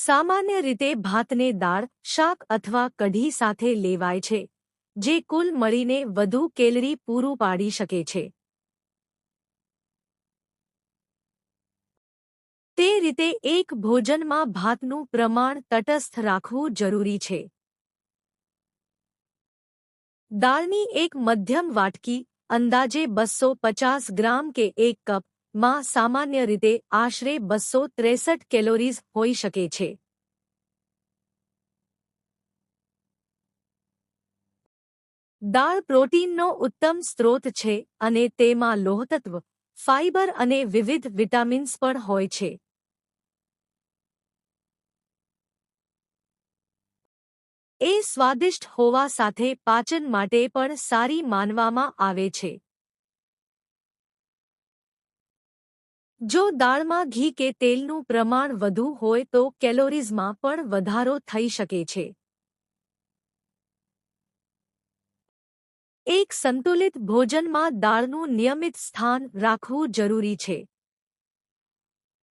સામાન્ય રીતે ભાતને દાળ, શાક અથવા કઢી સાથે લેવાય છે, જે કુલ મળીને વધુ કેલરી પૂરું પાડી શકે છે. તે રીતે એક ભોજનમાં ભાતનું પ્રમાણ તટસ્થ રાખવું જરૂરી છે. દાળની એક મધ્યમ વાટકી, અંદાજે 250 ગ્રામ કે 1 કપ, માં સામાન્ય રીતે આશરે 263 કેલોરીઝ હોઈ શકે છે. દાળ પ્રોટીનનો ઉત્તમ સ્ત્રોત છે અને તેમાં લોહતત્વ, ફાઇબર અને વિવિધ વિટામિન્સ પણ હોય છે. એ સ્વાદિષ્ટ હોવા સાથે પાચન માટે પણ સારી માનવામાં આવે છે. જો દાળમાં ઘી કે તેલનું પ્રમાણ વધુ હોય તો કેલોરીઝમાં પણ વધારો થઈ શકે છે. એક સંતુલિત ભોજનમાં દાળનું નિયમિત સ્થાન રાખવું જરૂરી છે.